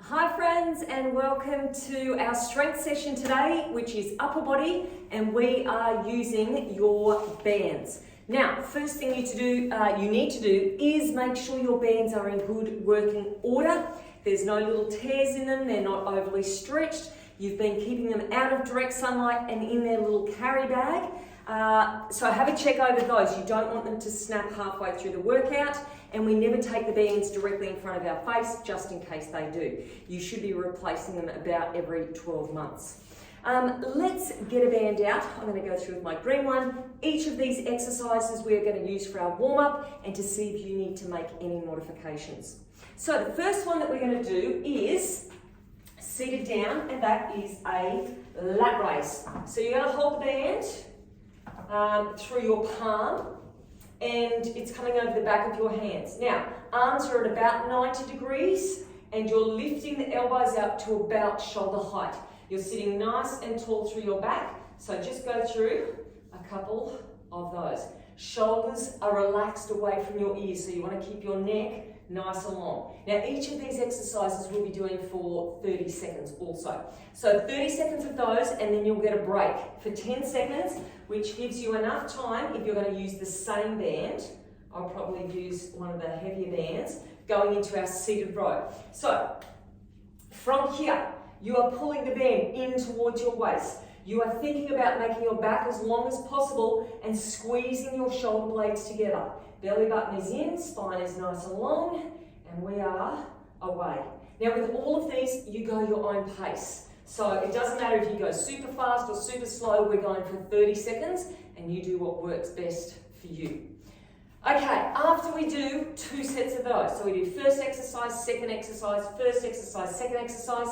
Hi friends, and welcome to our strength session today, which is upper body, and we are using your bands. Now, first thing you need to do is make sure your bands are in good working order. There's no little tears in them, they're not overly stretched. You've been keeping them out of direct sunlight and in their little carry bag. So have a check over those. You don't want them to snap halfway through the workout, and we never take the bands directly in front of our face just in case they do. You should be replacing them about every 12 months. Let's get a band out. I'm going to go through with my green one. Each of these exercises we're going to use for our warm-up and to see if you need to make any modifications. So the first one that we're going to do is seated down, and that is a lat raise. So you're going to hold the band through your palm, and it's coming over the back of your hands. Now, arms are at about 90 degrees, and you're lifting the elbows out to about shoulder height. You're sitting nice and tall through your back, so just go through a couple of those. Shoulders are relaxed away from your ears, so you want to keep your neck nice and long. Now, each of these exercises we'll be doing for 30 seconds also. So 30 seconds of those, and then you'll get a break for 10 seconds, which gives you enough time, if you're going to use the same band, I'll probably use one of the heavier bands, going into our seated row. So, from here, you are pulling the band in towards your waist. You are thinking about making your back as long as possible and squeezing your shoulder blades together. Belly button is in, spine is nice and long, and we are away. Now with all of these, you go your own pace. So it doesn't matter if you go super fast or super slow, we're going for 30 seconds, and you do what works best for you. Okay, after we do 2 sets of those, so we do first exercise, second exercise, first exercise, second exercise,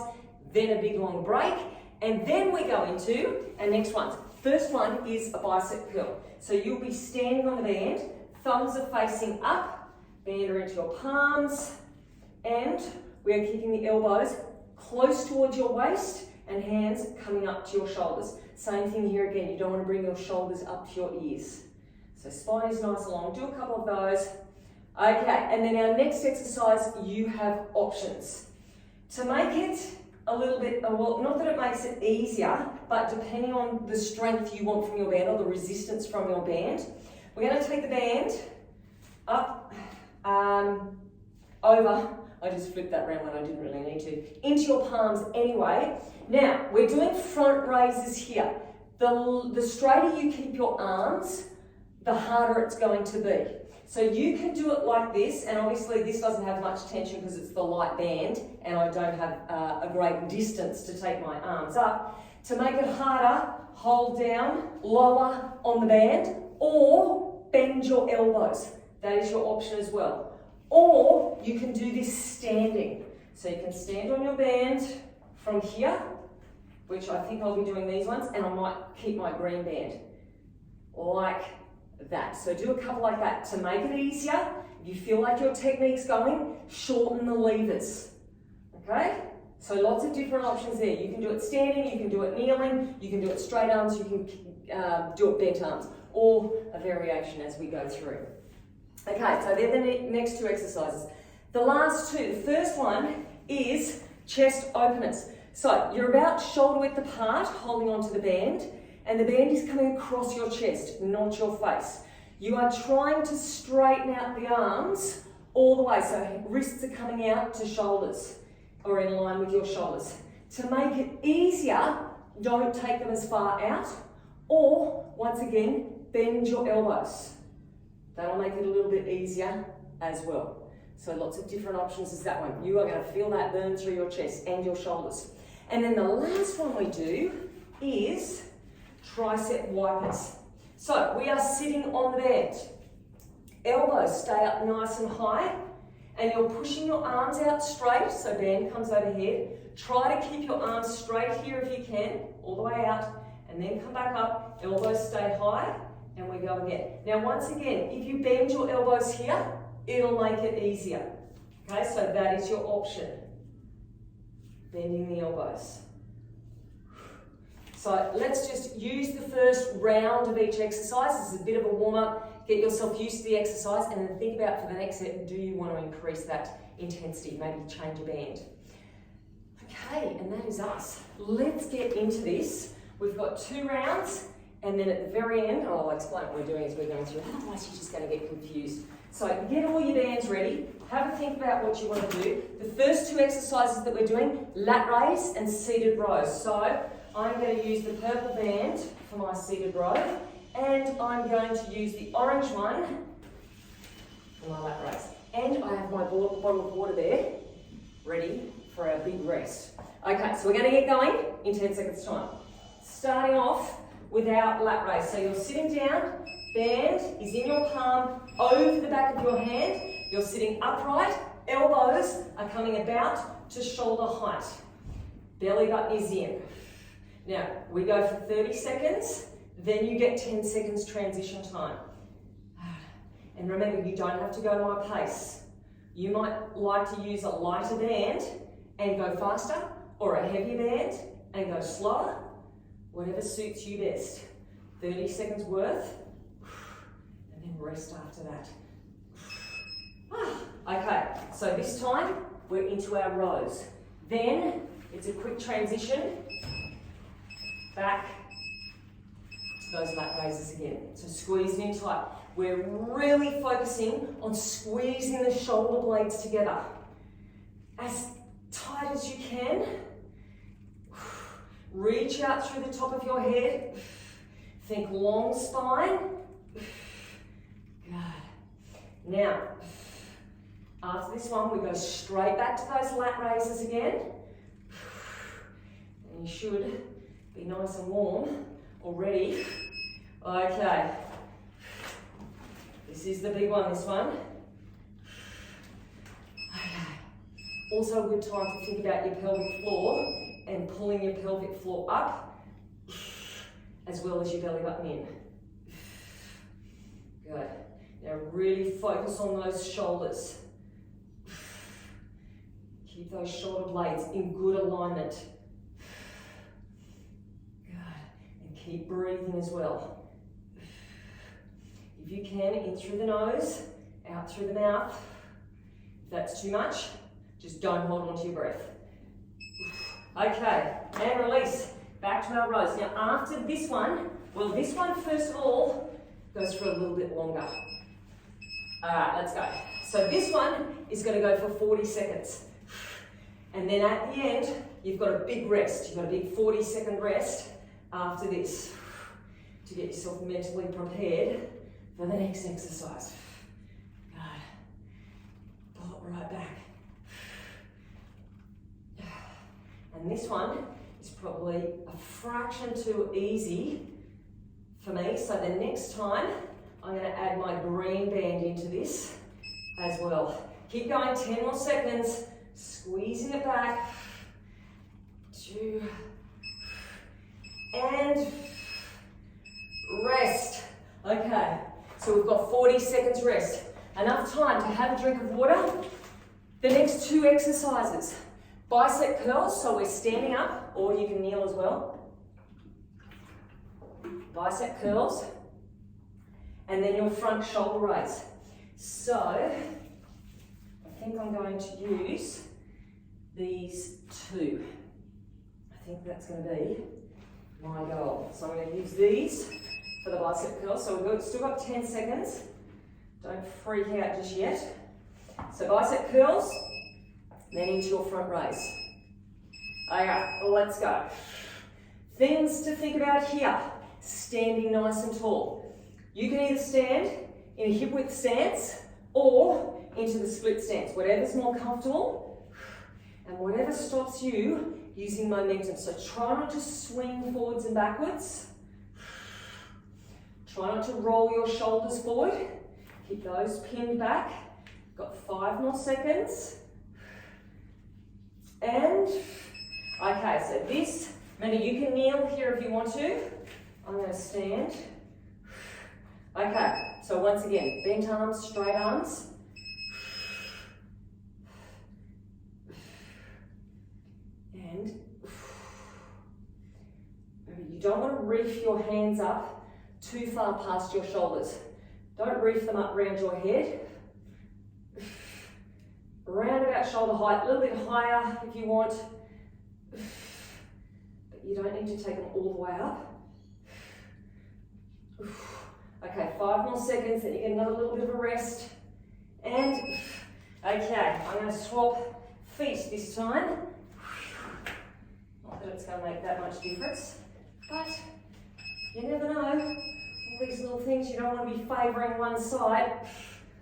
then a big long break, and then we go into our next ones. First one is a bicep curl. So you'll be standing on the band, thumbs are facing up, band are into your palms, and we are keeping the elbows close towards your waist and hands coming up to your shoulders. Same thing here again, you don't want to bring your shoulders up to your ears. So spine is nice and long, do a couple of those. Okay, and then our next exercise, you have options. To make it a little bit, well, not that it makes it easier, but depending on the strength you want from your band or the resistance from your band, we're going to take the band up, over, I just flipped that around when I didn't really need to, into your palms anyway. Now, we're doing front raises here. The straighter you keep your arms, the harder it's going to be. So you can do it like this, and obviously this doesn't have much tension because it's the light band, and I don't have a great distance to take my arms up. To make it harder, hold down, lower on the band, or bend your elbows. That is your option as well. Or you can do this standing. So you can stand on your band from here, which I think I'll be doing these ones, and I might keep my green band like that. So do a couple like that. To make it easier, if you feel like your technique's going, shorten the levers. Okay? So lots of different options there. You can do it standing, you can do it kneeling, you can do it straight arms, you can do it bent arms, or a variation as we go through. Okay, so they're the next 2 exercises. The last 2, the first one is chest openers. So you're about shoulder width apart, holding onto the band, and the band is coming across your chest, not your face. You are trying to straighten out the arms all the way, so wrists are coming out to shoulders, or in line with your shoulders. To make it easier, don't take them as far out, or, once again, bend your elbows. That'll make it a little bit easier as well. So lots of different options is that one. You are going to feel that burn through your chest and your shoulders. And then the last one we do is tricep wipers. So we are sitting on the band. Elbows stay up nice and high, and you're pushing your arms out straight, so band comes overhead. Try to keep your arms straight here if you can, all the way out, and then come back up. Elbows stay high, and we go again. Now once again, if you bend your elbows here, it'll make it easier. Okay, so that is your option. Bending the elbows. So let's just use the first round of each exercise. This is a bit of a warm-up. Get yourself used to the exercise, and then think about for the next set, do you want to increase that intensity? Maybe change a band. Okay, and that is us. Let's get into this. We've got 2 rounds, and then at the very end, I'll explain what we're doing as we're going through, otherwise you're just going to get confused. So get all your bands ready, have a think about what you want to do. The first 2 exercises that we're doing, lat raise and seated rows. So I'm going to use the purple band for my seated row, and I'm going to use the orange one for my lat raise. And I have my bottle of water there, ready for our big rest. Okay, so we're going to get going in 10 seconds time. Starting off with our lat raise. So you're sitting down, band is in your palm, over the back of your hand. You're sitting upright, elbows are coming about to shoulder height. Belly button is in. Now, we go for 30 seconds, then you get 10 seconds transition time. And remember, you don't have to go to my pace. You might like to use a lighter band and go faster, or a heavier band and go slower, whatever suits you best. 30 seconds worth, and then rest after that. Okay, so this time we're into our rows. Then it's a quick transition back to those lat raises again. So squeezing in tight. We're really focusing on squeezing the shoulder blades together. As tight as you can. Reach out through the top of your head. Think long spine. Good. Now, after this one, we go straight back to those lat raises again. And you should be nice and warm already. Okay. This is the big one, this one. Okay. Also a good time to think about your pelvic floor and pulling your pelvic floor up as well as your belly button in. Good. Now really focus on those shoulders. Keep those shoulder blades in good alignment. Good. And keep breathing as well. If you can, in through the nose, out through the mouth. If that's too much, just don't hold on to your breath. Okay, and release. Back to our rows. Now after this one, well this one first of all goes for a little bit longer. Alright, let's go. So this one is going to go for 40 seconds. And then at the end, you've got a big rest. You've got a big 40-second rest after this to get yourself mentally prepared for the next exercise. Good. Pull it right back. And this one is probably a fraction too easy for me. So the next time, I'm going to add my green band into this as well. Keep going, 10 more seconds. Squeezing it back. 2. And rest. Okay. So we've got 40 seconds rest. Enough time to have a drink of water. The next 2 exercises. Bicep curls, so we're standing up, or you can kneel as well. Bicep curls. And then your front shoulder raise. So, I think I'm going to use these 2. I think that's going to be my goal. So I'm going to use these for the bicep curls. So we've still got 10 seconds. Don't freak out just yet. So bicep curls, then into your front raise. Okay, let's go. Things to think about here. Standing nice and tall. You can either stand in a hip width stance or into the split stance, whatever's more comfortable and whatever stops you using momentum. So try not to swing forwards and backwards. Try not to roll your shoulders forward. Keep those pinned back. Got 5 more seconds. And, okay, so this, remember you can kneel here if you want to. I'm going to stand. Okay, so once again, bent arms, straight arms. And remember, you don't want to reef your hands up too far past your shoulders. Don't reef them up around your head. Around about shoulder height, a little bit higher if you want, You don't need to take them all the way up. Okay, 5 more seconds, then you get another little bit of a rest. And, okay, I'm going to swap feet this time. Not that it's going to make that much difference, but you never know. All these little things, you don't want to be favouring one side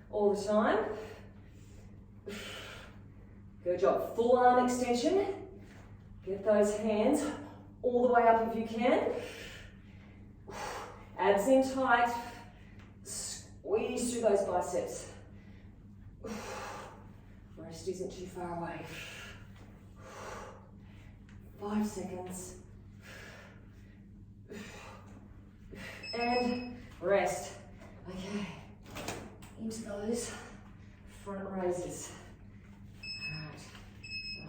all the time. Good job. Full arm extension. Get those hands all the way up if you can. Abs in tight. Squeeze through those biceps. Rest isn't too far away. 5 seconds. And rest. Okay. Into those front raises. Alright.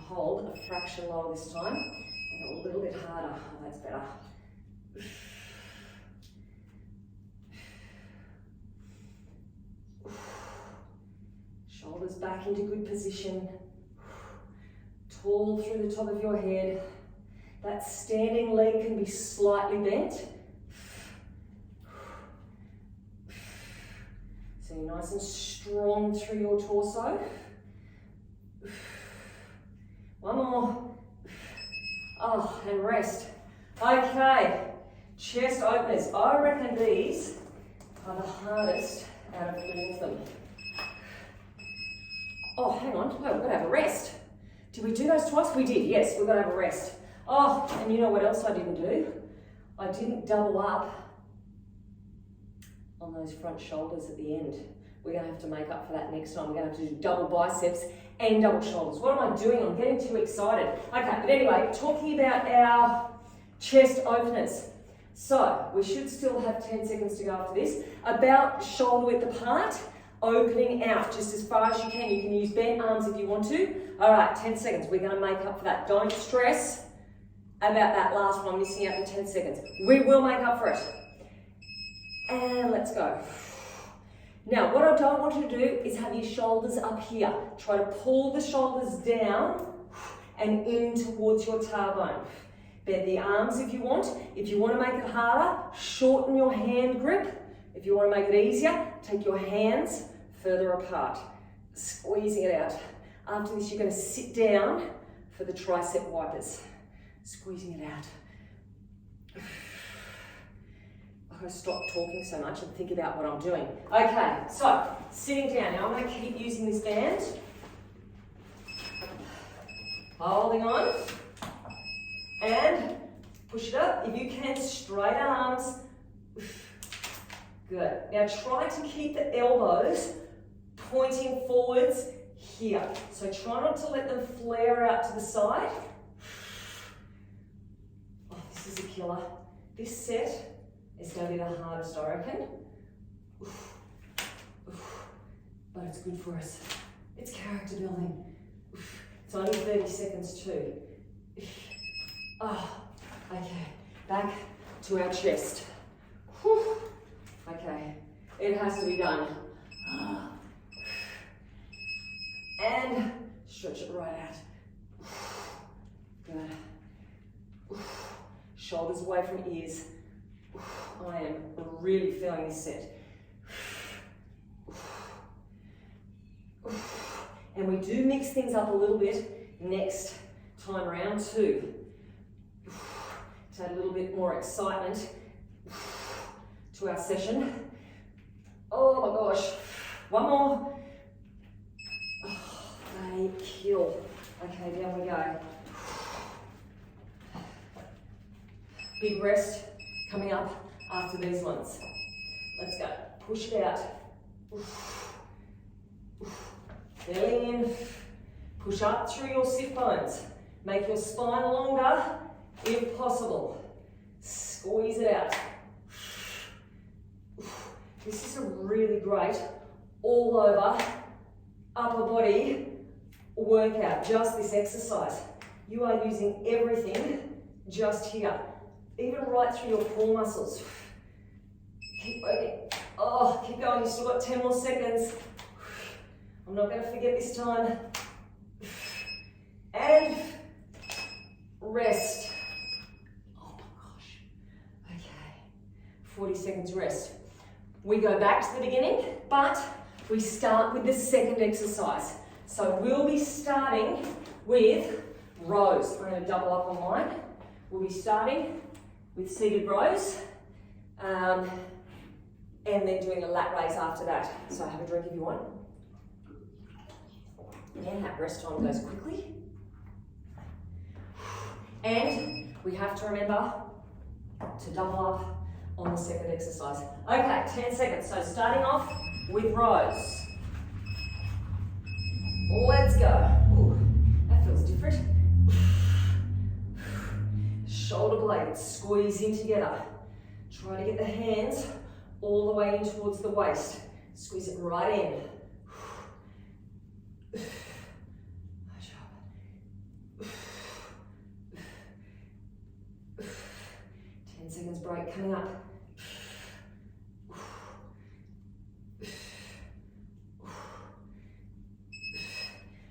Hold a fraction lower this time. Make it a little bit harder. Oh, that's better. Shoulders back into good position. Tall through the top of your head. That standing leg can be slightly bent. So you're nice and strong through your torso. One more. Oh, and rest. Okay, chest openers. I reckon these are the hardest out of all of them. Oh, hang on. Oh, we've got to have a rest. Did we do those twice? We did, yes. We've got to have a rest. Oh, and you know what else I didn't do? I didn't double up on those front shoulders at the end. We're going to have to make up for that next time. We're going to have to do double biceps and double shoulders. What am I doing? I'm getting too excited. Okay, but anyway, talking about our chest openers. So, we should still have 10 seconds to go after this. About shoulder width apart, opening out just as far as you can. You can use bent arms if you want to. All right, 10 seconds. We're going to make up for that. Don't stress about that last one, missing out the 10 seconds. We will make up for it. And let's go. Now, what I don't want you to do is have your shoulders up here. Try to pull the shoulders down and in towards your tailbone. Bend the arms if you want. If you want to make it harder, shorten your hand grip. If you want to make it easier, take your hands further apart, squeezing it out. After this, you're going to sit down for the tricep wipers, squeezing it out. I'm going to stop talking so much and think about what I'm doing. Okay, so sitting down. Now I'm going to keep using this band. Holding on. And push it up. If you can, straight arms. Good. Now try to keep the elbows pointing forwards here. So try not to let them flare out to the side. Oh, this is a killer. This set is going to be the hardest, I reckon. But it's good for us. It's character building. It's only 30 seconds too. Oh, okay. Back to our chest. Okay, it has to be done. And stretch it right out. Good. Shoulders away from ears. I am really feeling this set. And we do mix things up a little bit next time round too. To add a little bit more excitement to our session. Oh my gosh. One more. Oh, they kill. Okay, down we go. Big rest coming up after these ones. Let's go. Push it out. Belly in. Push up through your sit bones. Make your spine longer if possible. Squeeze it out. This is a really great all over upper body workout, just this exercise. You are using everything just here, even right through your core muscles. Keep working. Oh, keep going. You've still got 10 more seconds. I'm not going to forget this time. And rest. 40 seconds rest. We go back to the beginning, but we start with the second exercise. So we'll be starting with rows. I'm going to double up on mine. We'll be starting with seated rows, and then doing a lat raise after that. So have a drink if you want. And that rest time goes quickly. And we have to remember to double up on the second exercise. Okay, 10 seconds. So starting off with rows. Let's go. Ooh, that feels different. Shoulder blades squeeze in together. Try to get the hands all the way in towards the waist. Squeeze it right in. 10 seconds break coming up.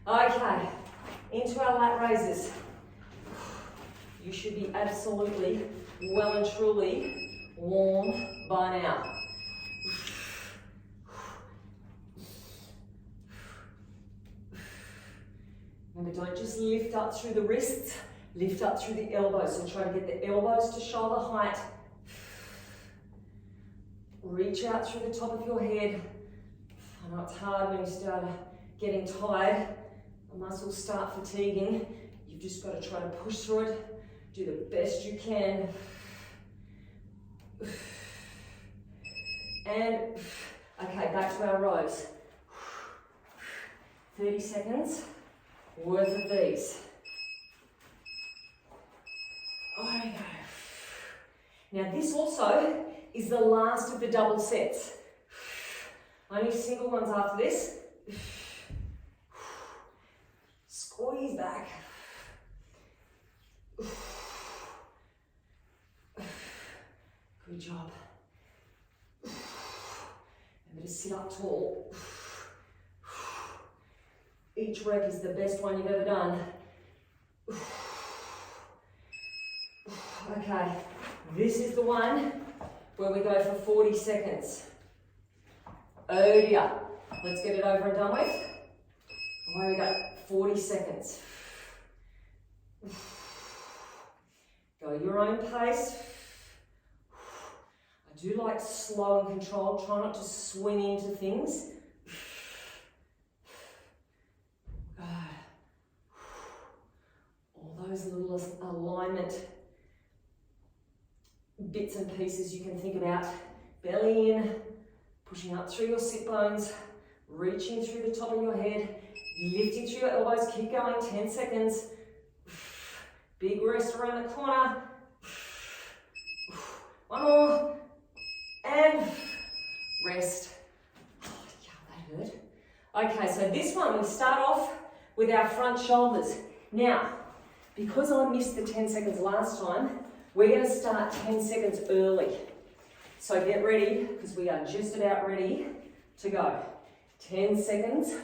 Okay, into our lat raises. You should be absolutely well and truly warm by now. Remember, don't just lift up through the wrists, lift up through the elbows. So try to get the elbows to shoulder height. Reach out through the top of your head. I know it's hard when you start getting tired. The muscles start fatiguing. You've just got to try to push through it. Do the best you can. And, okay, back to our rows. 30 seconds worth of these. Okay. Now this also is the last of the double sets. Only single ones after this. Squeeze back. Good job. Remember to sit up tall. Each rep is the best one you've ever done. Okay, this is the one where we go for 40 seconds. Oh dear. Let's get it over and done with. Away we go. 40 seconds. Go your own pace. I do like slow and controlled. Try not to swing into things. All those little alignment bits and pieces you can think about. Belly in, pushing up through your sit bones, reaching through the top of your head, lifting through your elbows. Keep going, 10 seconds. Big rest around the corner. One more. And rest. Oh, yeah, that hurt. Okay, so this one, we start off with our front shoulders. Now, because I missed the 10 seconds last time, we're going to start 10 seconds early. So get ready, because we are just about ready to go. 10 seconds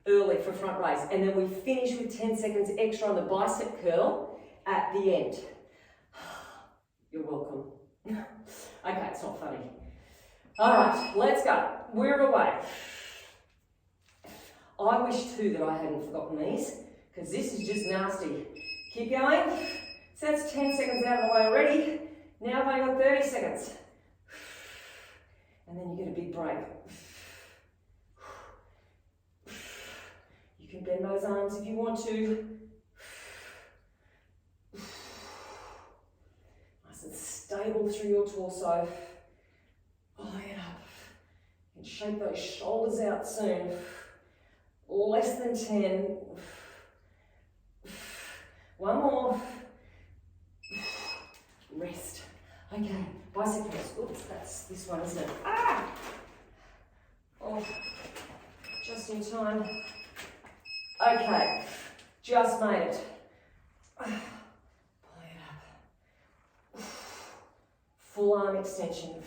early for front raise. And then we finish with 10 seconds extra on the bicep curl at the end. You're welcome. Okay, it's not funny. All right, let's go. We're away. I wish too that I hadn't forgotten these, because this is just nasty. Keep going. So that's 10 seconds out of the way already. Now I've only got 30 seconds. And then you get a big break. You can bend those arms if you want to. Nice and stable through your torso. Line up. And shake those shoulders out soon. Less than 10. One more. Rest. Okay, bicep curls. Oops, that's this one, isn't it? Ah! Oh, just in time. Okay, just made it. Pull it up. Full arm extension.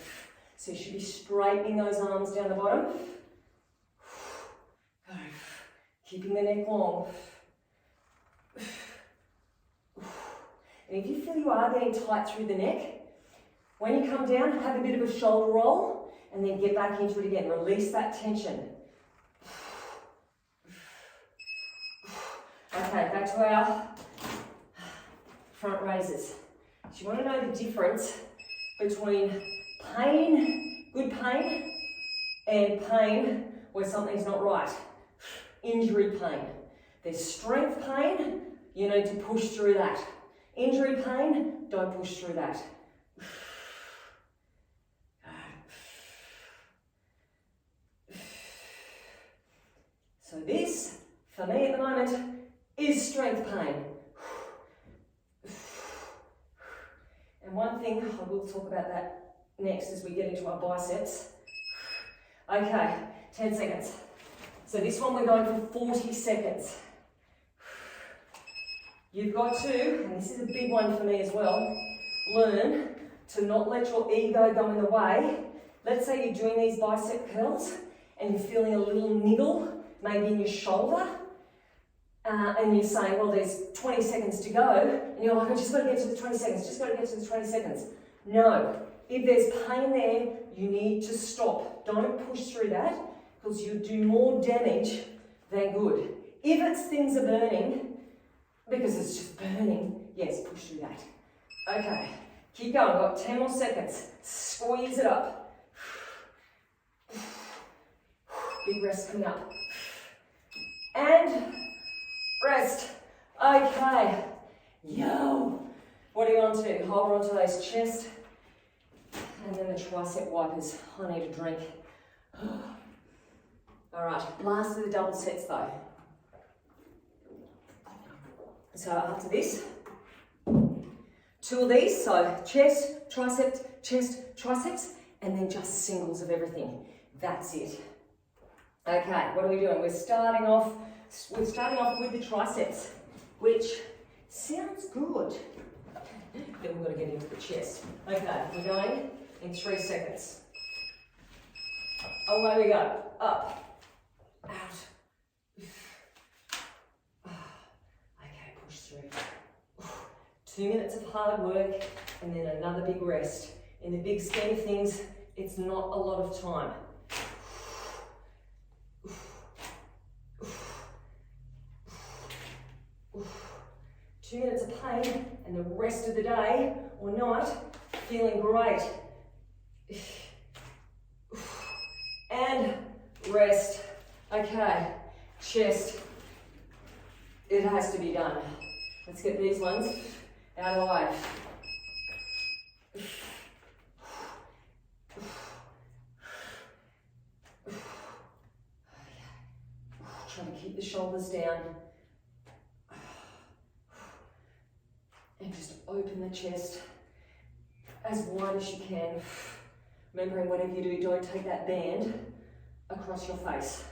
So you should be straightening those arms down the bottom. Go. Keeping the neck long. And if you feel you are getting tight through the neck, When you come down, have a bit of a shoulder roll and then get back into it again. Release that tension. Okay, back to our front raises. So you want to know the difference between pain, good pain, and pain where something's not right. Injury pain. There's strength pain, you need to push through that. Injury pain, don't push through that. So this, for me at the moment, is strength pain. And one thing, I will talk about that next as we get into our biceps. Okay, 10 seconds. So this one we're going for 40 seconds. You've got to, and this is a big one for me as well, learn to not let your ego go in the way. Let's say you're doing these bicep curls and you're feeling a little niggle, maybe in your shoulder, and you're saying, well, there's 20 seconds to go, and you're like, I just got to get to the 20 seconds, just got to get to the 20 seconds. No, if there's pain there, you need to stop. Don't push through that, because you do more damage than good. If it's things are burning, because it's just burning, yes, push through that. Okay, keep going, got 10 more seconds. Squeeze it up. Big rest coming up. And rest. Okay, yo. What do you want to do? Hold on to those chest. And then the tricep wipers. I need a drink. All right, last of the double sets though. So after this, 2 of these, so chest, triceps, and then just singles of everything. That's it. Okay, what are we doing? We're starting off with the triceps, which sounds good. Then we've got to get into the chest. Okay, we're going in 3 seconds. Away we go. Up, out. Okay, push through. 2 minutes of hard work and then another big rest. In the big scheme of things, it's not a lot of time. 2 minutes of pain and the rest of the day or night feeling great. And rest. Okay, chest. It has to be done. Let's get these ones out of the way. Try to keep the shoulders down. And just open the chest as wide as you can. Remembering whatever you do, don't take that band across your face.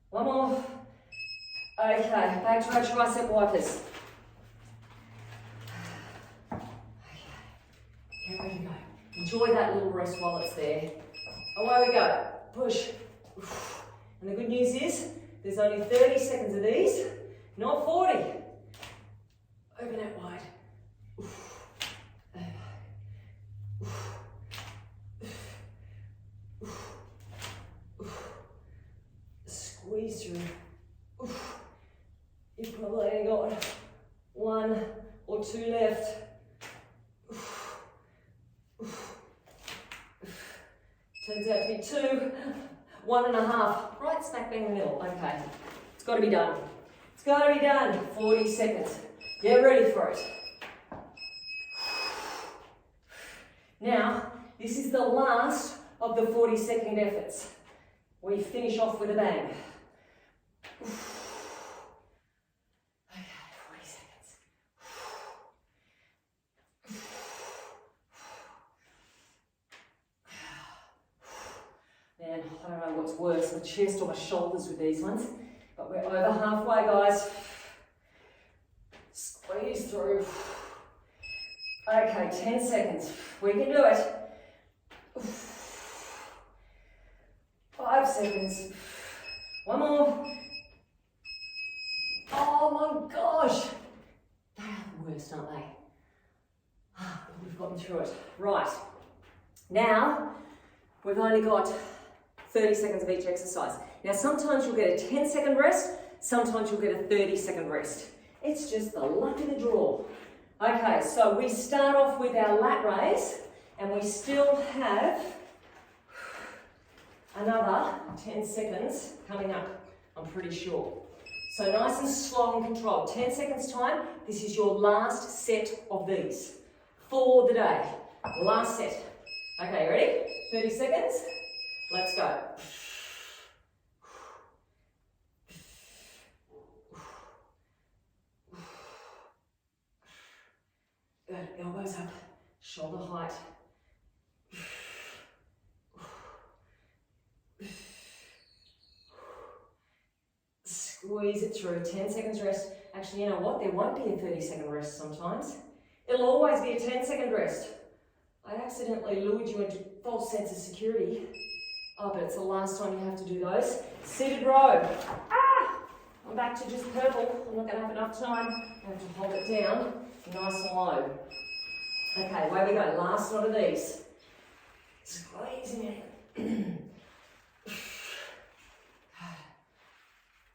One more. Okay, back to our tricep wipers. Okay, get ready to go. Enjoy that little rest while it's there. Away we go. Push. And the good news is, there's only 30 seconds of these, not 40. Open it wide. Squeeze through. You've probably only got 1 or 2 left. Turns out to be 2. 1.5, right smack bang in the middle. Okay, it's got to be done. It's got to be done. 40 seconds. Get ready for it. Now, this is the last of the 40-second efforts. We finish off with a bang. Okay, 40 seconds. Man, I don't know what's worse, my chest or my shoulders with these ones, but we're over halfway, guys. Squeeze through. Okay, 10 seconds. We can do it. 5 seconds. One more. Oh my God. Now, we've only got 30 seconds of each exercise. Now, sometimes you'll get a 10-second rest, sometimes you'll get a 30-second rest. It's just the luck of the draw. Okay, so we start off with our lat raise, and we still have another 10 seconds coming up, I'm pretty sure. So nice and slow and controlled. 10 seconds time, this is your last set of these for the day. Last set. Okay, ready? 30 seconds. Let's go. Good, elbows up, shoulder height. Squeeze it through, 10 seconds rest. Actually, you know what? There won't be a 30-second rest sometimes. It'll always be a 10-second rest. I accidentally lured you into false sense of security. Oh, but it's the last time you have to do those. Seated row. Ah! I'm back to just purple. I'm not going to have enough time. I have to hold it down, nice and low. Okay, away we go. Last lot of these. Squeezing it.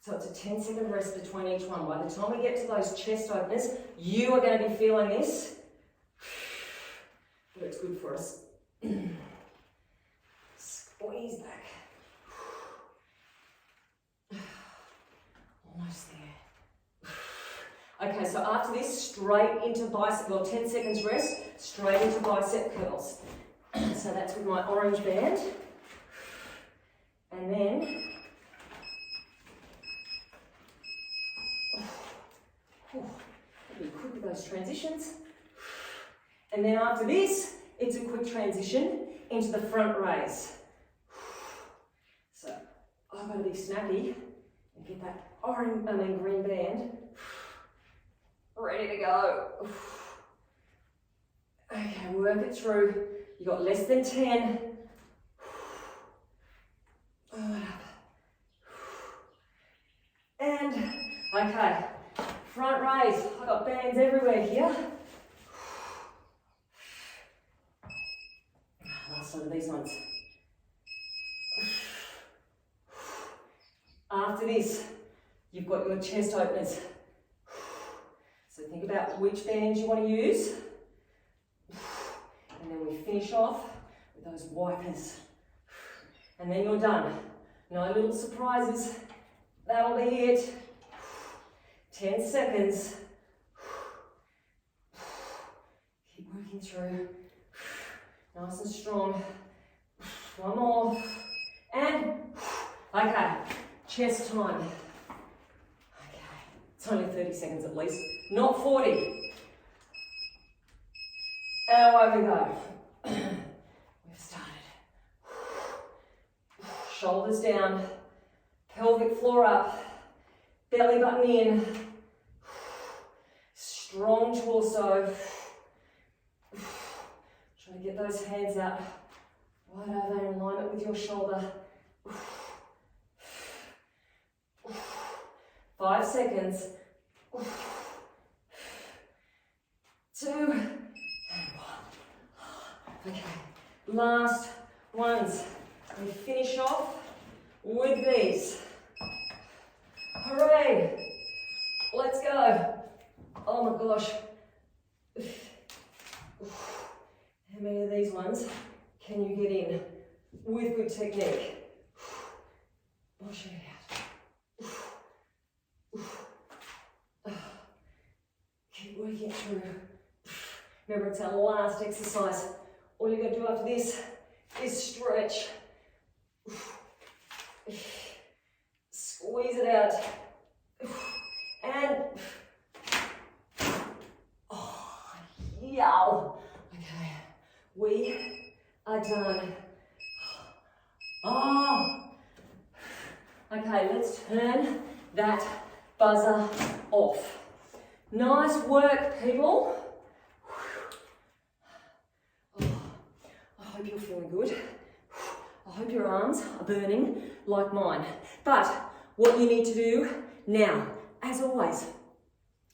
So it's a 10-second rest between each one. By the time we get to those chest openers, you are going to be feeling this. But it's good for us. Squeeze back. Almost there. Okay, so after this, straight into bicep, well, 10 seconds rest, straight into bicep curls. So that's with my orange band. And then, be quick with those transitions. And then after this, it's a quick transition into the front raise. So I've got to be snappy and get that green band ready to go. Okay, work it through. You got less than 10. And okay, front raise. I've got bands everywhere here. Last one of these ones. After this, you've got your chest openers. So think about which bands you want to use. And then we finish off with those wipers. And then you're done. No little surprises. That'll be it. 10 seconds. Keep working through. Nice and strong. One more. And, okay, chest time. Okay, it's only 30 seconds at least, not 40. And away we go. We've started. Shoulders down, pelvic floor up, belly button in, strong torso. Try to get those hands out right over in alignment with your shoulder. 5 seconds. 2 and 1. Okay, last ones. We finish off with these. Hooray! Let's go. Oh my gosh. How many of these ones can you get in with good technique? Wash it out. Keep working through. Remember, it's our last exercise. All you're going to do after this is stretch. Squeeze it out. And, oh, yow. Okay, we are done. Oh, okay, let's turn that buzzer off. Nice work, people. Oh, I hope you're feeling good. I hope your arms are burning like mine. But what you need to do now, as always,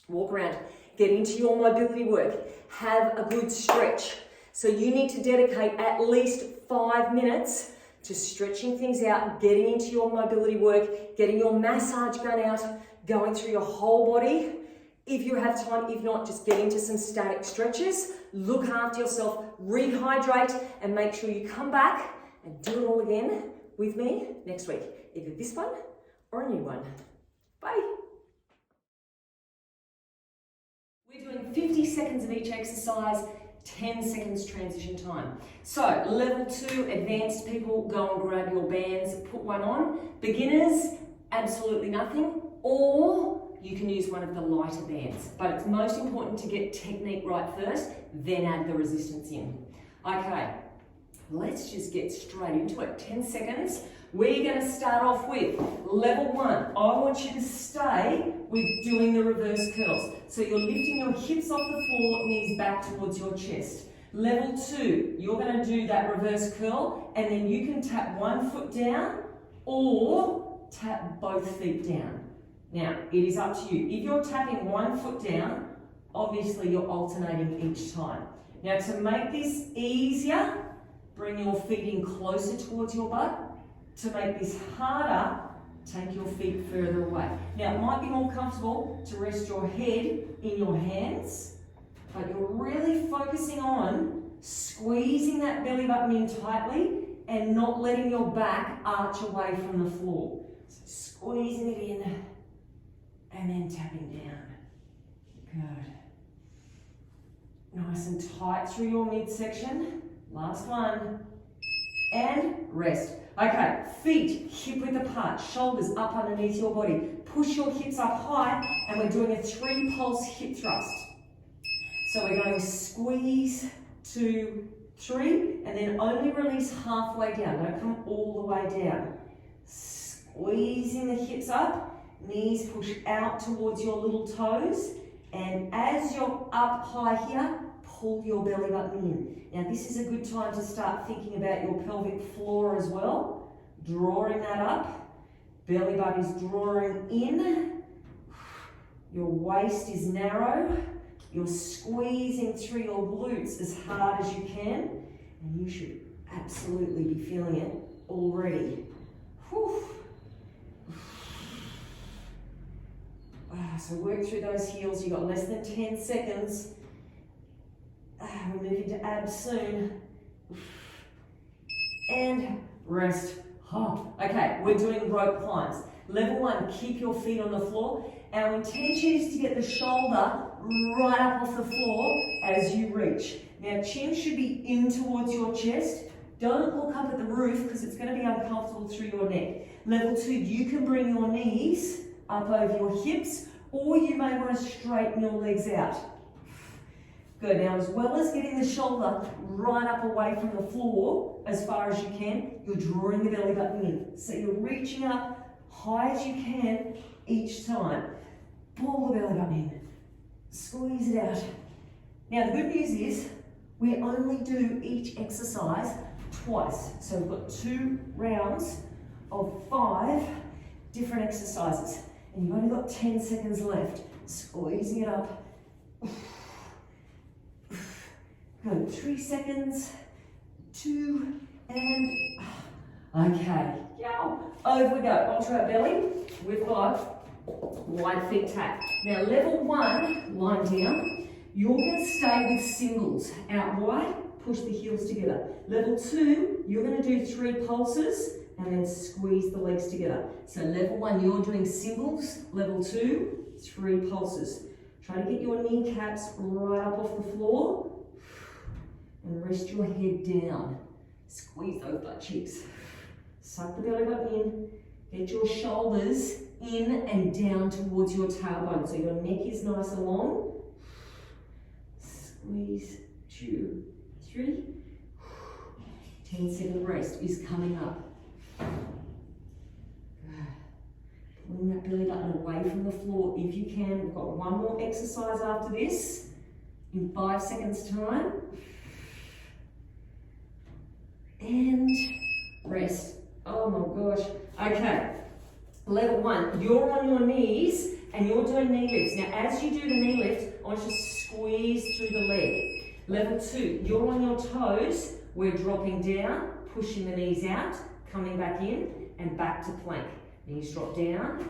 walk around, get into your mobility work, have a good stretch. So you need to dedicate at least 5 minutes to stretching things out, getting into your mobility work, getting your massage gun out, going through your whole body. If you have time, if not, just get into some static stretches, look after yourself, rehydrate, and make sure you come back and do it all again with me next week. Either this one or a new one. Bye. We're doing 50 seconds of each exercise, 10 seconds transition time. So level 2, advanced people, go and grab your bands, put one on. Beginners, absolutely nothing, or you can use one of the lighter bands. But it's most important to get technique right first, then add the resistance in. Okay, let's just get straight into it. 10 seconds. We're going to start off with level 1. I want you to stay with doing the reverse curls. So you're lifting your hips off the floor, knees back towards your chest. Level 2, you're going to do that reverse curl, and then you can tap one foot down or tap both feet down. Now, it is up to you. If you're tapping one foot down, obviously you're alternating each time. Now, to make this easier, bring your feet in closer towards your butt. To make this harder, take your feet further away. Now, it might be more comfortable to rest your head in your hands, but you're really focusing on squeezing that belly button in tightly and not letting your back arch away from the floor. So squeezing it in and then tapping down. Good. Nice and tight through your midsection. Last one. And rest. Okay, feet hip width apart, shoulders up underneath your body. Push your hips up high, and we're doing a 3-pulse hip thrust. So we're going to squeeze, 2, 3, and then only release halfway down. Don't come all the way down. Squeezing the hips up, knees push out towards your little toes, and as you're up high here, pull your belly button in. Now this is a good time to start thinking about your pelvic floor as well. Drawing that up. Belly button is drawing in. Your waist is narrow. You're squeezing through your glutes as hard as you can. And you should absolutely be feeling it already. Whew. So work through those heels. You've got less than 10 seconds. We're moving to abs soon. And rest. Oh, okay, we're doing rope climbs. Level 1, keep your feet on the floor. Our intention is to get the shoulder right up off the floor as you reach. Now, chin should be in towards your chest. Don't look up at the roof because it's going to be uncomfortable through your neck. Level 2, you can bring your knees up over your hips, or you may want to straighten your legs out. Good. Now, as well as getting the shoulder right up away from the floor as far as you can, you're drawing the belly button in. So you're reaching up high as you can each time. Pull the belly button in. Squeeze it out. Now, the good news is we only do each exercise twice. So we've got 2 rounds of 5 different exercises. And you've only got 10 seconds left. Squeezing it up. Good, 3 seconds, 2, and okay. Yeah. Over we go, onto our belly. We've got wide feet tap. Now level 1, line down. You're going to stay with singles. Out wide, push the heels together. Level 2, you're going to do 3 pulses and then squeeze the legs together. So level 1, you're doing singles. Level 2, 3 pulses. Try to get your kneecaps right up off the floor. And rest your head down. Squeeze those butt cheeks. Suck the belly button in. Get your shoulders in and down towards your tailbone. So your neck is nice and long. Squeeze, 2, 3. 10-second rest is coming up. Pulling that belly button away from the floor if you can. We've got one more exercise after this in 5 seconds time. And rest. Oh my gosh. Okay. Level 1, you're on your knees and you're doing knee lifts. Now, as you do the knee lift, I want you to squeeze through the leg. Level 2, you're on your toes. We're dropping down, pushing the knees out, coming back in, and back to plank. Knees drop down,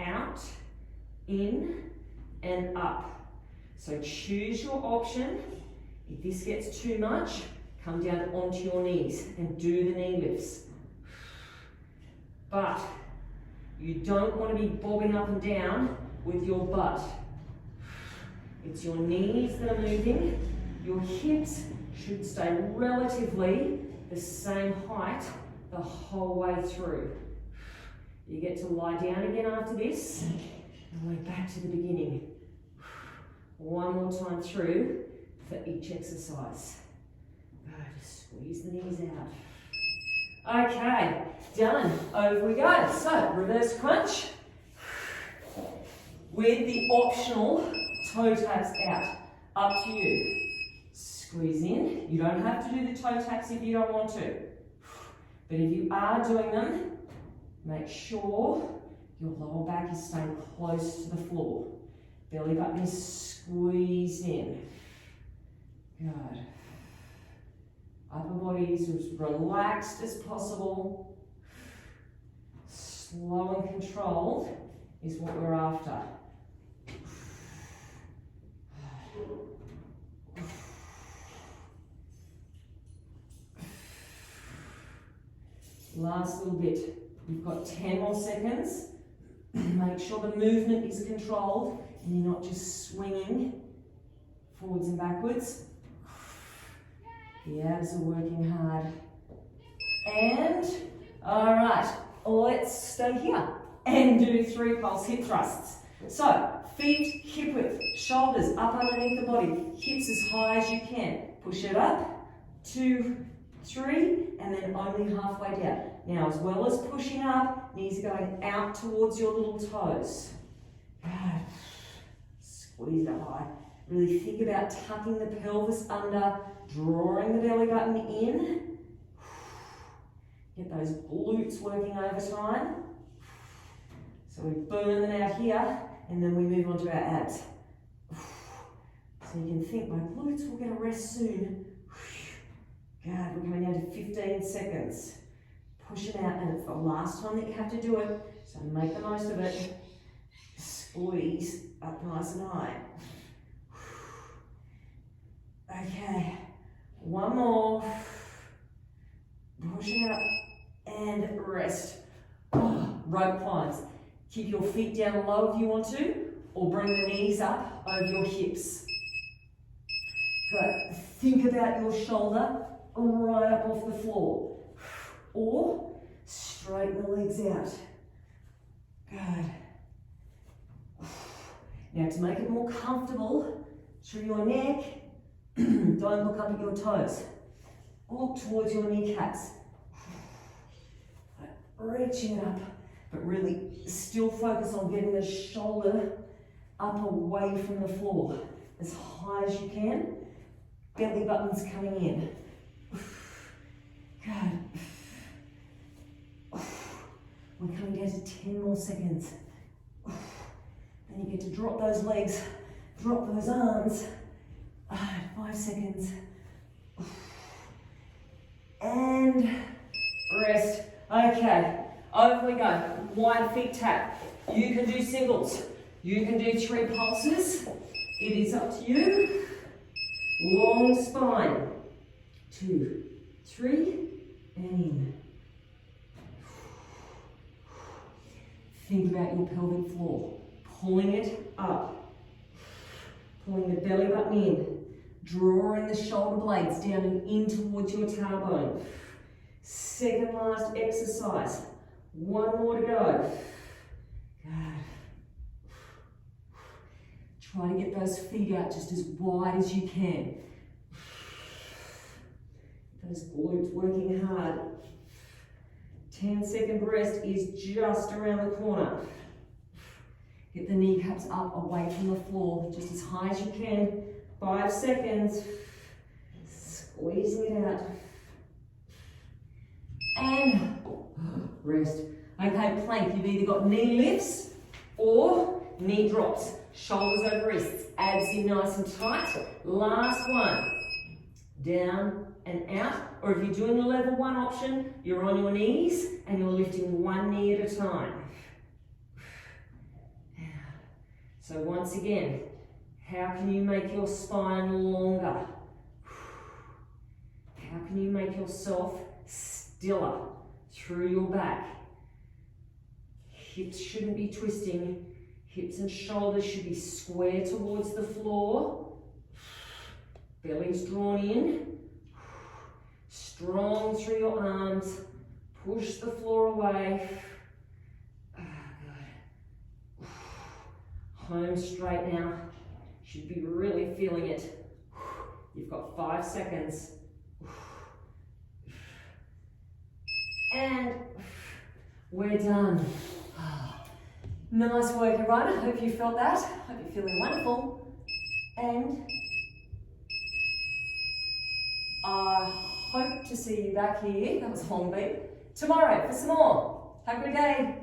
out, in, and up. So choose your option. If this gets too much, come down onto your knees and do the knee lifts. But you don't want to be bobbing up and down with your butt. It's your knees that are moving. Your hips should stay relatively the same height the whole way through. You get to lie down again after this, and we're back to the beginning. One more time through for each exercise. Just squeeze the knees out. Okay, done. Over we go. So, reverse crunch with the optional toe taps out. Up to you. Squeeze in. You don't have to do the toe taps if you don't want to. But if you are doing them, make sure your lower back is staying close to the floor. Belly button is squeezed in. Good. Upper body is as relaxed as possible. Slow and controlled is what we're after. Last little bit. You've got 10 more seconds. Make sure the movement is controlled and you're not just swinging forwards and backwards. The abs are working hard. And, all right, let's stay here and do 3 pulse hip thrusts. So, feet hip width, shoulders up underneath the body, hips as high as you can. Push it up, 2, 3, and then only halfway down. Now, as well as pushing up, knees are going out towards your little toes. Good. Squeeze it high. Really think about tucking the pelvis under, drawing the belly button in. Get those glutes working over time. So we burn them out here, and then we move on to our abs. So you can think, my glutes will get a rest soon. Good, we're coming down to 15 seconds. Push them out, and it's the last time that you have to do it, so make the most of it. Squeeze up nice and high. Okay, one more. Push out and rest. Rope climbs. Keep your feet down low if you want to, or bring the knees up over your hips. Good. Think about your shoulder right up off the floor. Or straighten the legs out. Good. Now to make it more comfortable through your neck, don't look up at your toes. Look towards your kneecaps. Reaching it up, but really still focus on getting the shoulder up away from the floor as high as you can. Belly button's coming in. Good. We're coming down to 10 more seconds. Then you get to drop those legs, drop those arms. 5 seconds. And rest. Okay, over we go. Wide feet tap. You can do singles. You can do 3 pulses. It is up to you. Long spine. 2, 3, and in. Think about your pelvic floor. Pulling it up. Pulling the belly button in. Drawing the shoulder blades down and in towards your tailbone. Second last exercise. One more to go. Good. Try to get those feet out just as wide as you can. Those glutes working hard. 10-second rest is just around the corner. Get the kneecaps up away from the floor, just as high as you can. 5 seconds. Squeezing it out. And rest. Okay, plank. You've either got knee lifts or knee drops. shoulders over wrists, abs in nice and tight. Last one, down and out. Or if you're doing the level 1 option, you're on your knees and you're lifting one knee at a time. So once again, how can you make your spine longer? How can you make yourself stiller through your back? Hips shouldn't be twisting. Hips and shoulders should be square towards the floor. Belly's drawn in. Strong through your arms. Push the floor away. Good. Home straight now. Should be really feeling it. You've got 5 seconds. And we're done. Nice work, everyone. I hope you felt that. I hope you're feeling wonderful. And I hope to see you back here. That was a long beat. Tomorrow for some more. Have a good day.